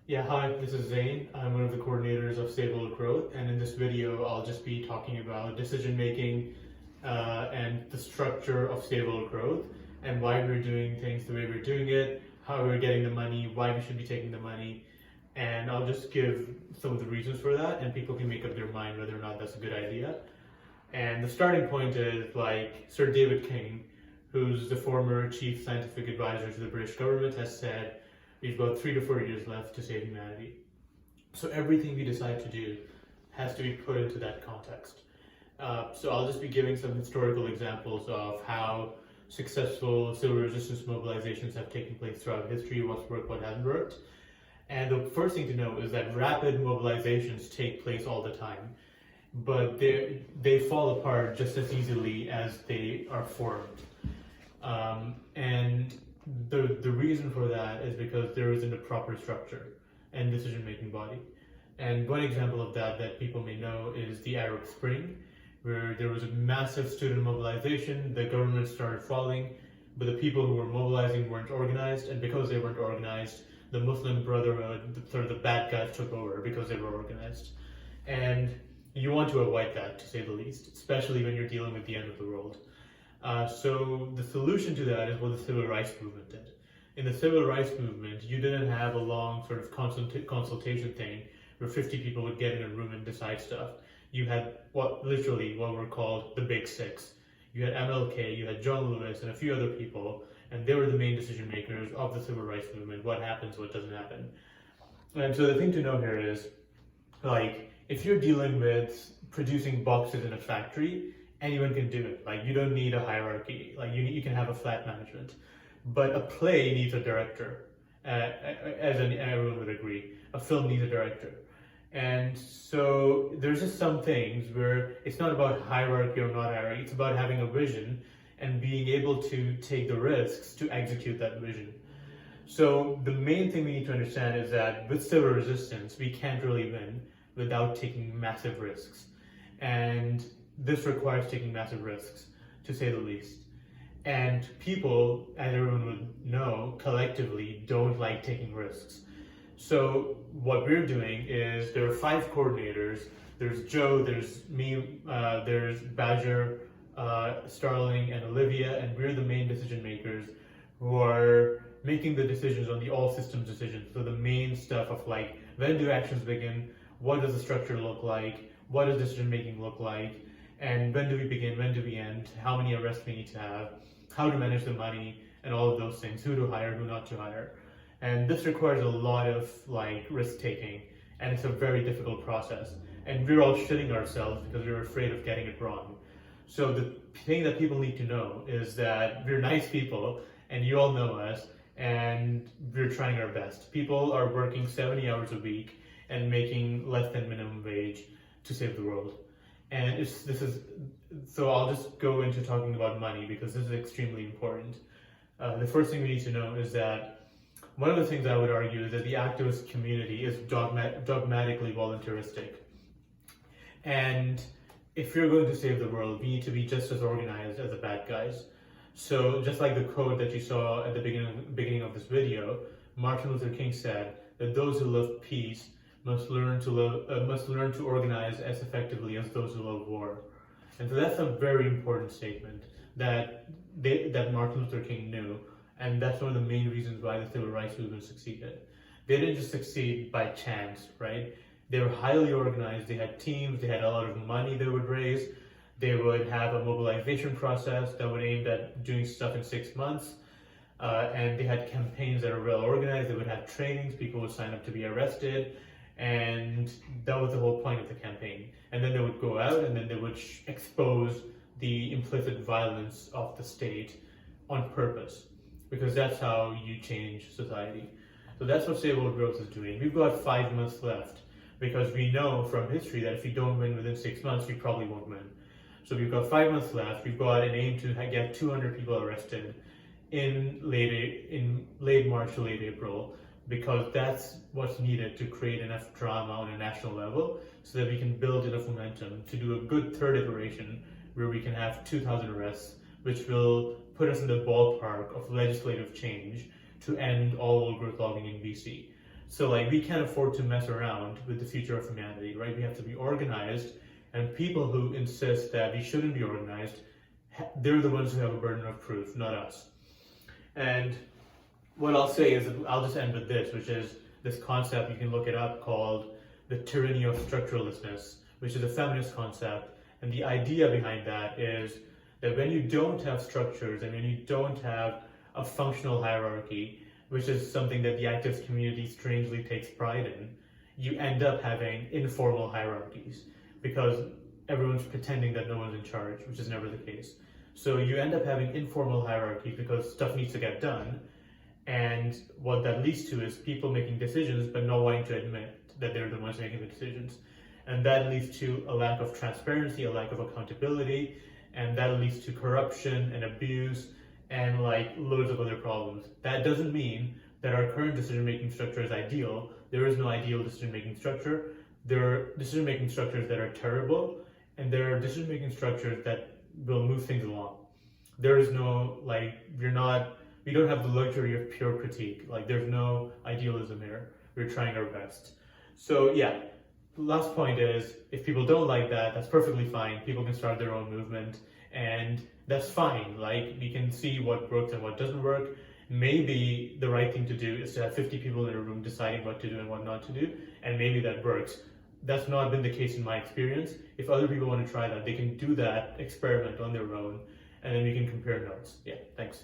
Yeah, hi, this is Zain. I'm one of the coordinators of Stable Growth, and in this video, I'll just be talking about decision making and the structure of stable growth and why we're doing things the way we're doing it, how we're getting the money, why we should be taking the money, and I'll just give some of the reasons for that, and people can make up their mind whether or not that's a good idea. And the starting point is like Sir David King, who's the former chief scientific advisor to the British government, has said, we've got 3 to 4 years left to save humanity. So everything we decide to do has to be put into that context. So I'll just be giving some historical examples of how successful civil resistance mobilizations have taken place throughout history, what's worked, what hasn't worked. And the first thing to know is that rapid mobilizations take place all the time, but they fall apart just as easily as they are formed. And the reason for that is because there isn't a proper structure and decision-making body. And one example of that people may know is the Arab Spring, where there was a massive student mobilization, the government started falling, but the people who were mobilizing weren't organized, and because they weren't organized, the Muslim Brotherhood, sort of the bad guys, took over because they were organized. And you want to avoid that, to say the least, especially when you're dealing with the end of the world. So the solution to that is what the civil rights movement did. In the civil rights movement, you didn't have a long sort of consultation thing where 50 people would get in a room and decide stuff. You had what were called the Big Six. You had MLK, you had John Lewis, and a few other people, and they were the main decision makers of the civil rights movement, what happens, what doesn't happen. And so the thing to know here is, like, if you're dealing with producing boxes in a factory, anyone can do it. Like, you don't need a hierarchy. Like, you can have a flat management. But a play needs a director, everyone would agree. A film needs a director. And so there's just some things where it's not about hierarchy or not hierarchy. It's about having a vision and being able to take the risks to execute that vision. So the main thing we need to understand is that with civil resistance, we can't really win without taking massive risks. And this requires taking massive risks, to say the least. And people, as everyone would know, collectively don't like taking risks. So what we're doing is there are 5 coordinators. There's Joe, there's me, there's Badger, Starling, and Olivia, and we're the main decision makers who are making the decisions on the all systems decisions. So the main stuff of like, when do actions begin? What does the structure look like? What does decision making look like? And when do we begin? When do we end? How many arrests we need to have? How to manage the money, and all of those things. Who to hire, who not to hire. And this requires a lot of like risk taking, and it's a very difficult process. And we're all shitting ourselves because we're afraid of getting it wrong. So the thing that people need to know is that we're nice people, and you all know us, and we're trying our best. People are working 70 hours a week and making less than minimum wage to save the world. And so I'll just go into talking about money because this is extremely important. The first thing we need to know is that one of the things I would argue is that the activist community is dogmatically voluntaristic. And if you're going to save the world, we need to be just as organized as the bad guys. So just like the quote that you saw at the beginning of this video, Martin Luther King said that those who love peace must learn to organize as effectively as those who love war. And so that's a very important statement that Martin Luther King knew, and that's one of the main reasons why the civil rights movement succeeded. They didn't just succeed by chance, right? They were highly organized, they had teams, they had a lot of money they would raise, they would have a mobilization process that would aim at doing stuff in 6 months, and they had campaigns that were well organized, they would have trainings, people would sign up to be arrested, and that was the whole point of the campaign. And then they would go out and then they would expose the implicit violence of the state on purpose, because that's how you change society. So that's what Stable Growth is doing. We've got 5 months left because we know from history that if we don't win within 6 months, we probably won't win. So we've got 5 months left. We've got an aim to get 200 people arrested in late March to late April, because that's what's needed to create enough drama on a national level so that we can build enough momentum to do a good third iteration where we can have 2,000 arrests, which will put us in the ballpark of legislative change to end all old growth logging in BC. So like we can't afford to mess around with the future of humanity, right? We have to be organized, and people who insist that we shouldn't be organized, they're the ones who have a burden of proof, not us. And what I'll say is, I'll just end with this, which is this concept, you can look it up, called the Tyranny of Structurelessness, which is a feminist concept. And the idea behind that is that when you don't have structures and when you don't have a functional hierarchy, which is something that the activist community strangely takes pride in, you end up having informal hierarchies because everyone's pretending that no one's in charge, which is never the case. So you end up having informal hierarchies because stuff needs to get done. And what that leads to is people making decisions but not wanting to admit that they're the ones making the decisions. And that leads to a lack of transparency, a lack of accountability, and that leads to corruption and abuse and like loads of other problems. That doesn't mean that our current decision-making structure is ideal. There is no ideal decision-making structure. There are decision-making structures that are terrible, and there are decision-making structures that will move things along. There is no, like, we don't have the luxury of pure critique. Like, there's no idealism here. We're trying our best. So yeah, the last point is, if people don't like that, that's perfectly fine. People can start their own movement, and that's fine. Like, we can see what works and what doesn't work. Maybe the right thing to do is to have 50 people in a room deciding what to do and what not to do, and maybe that works. That's not been the case in my experience. If other people want to try that, they can do that experiment on their own, and then we can compare notes. Yeah, thanks.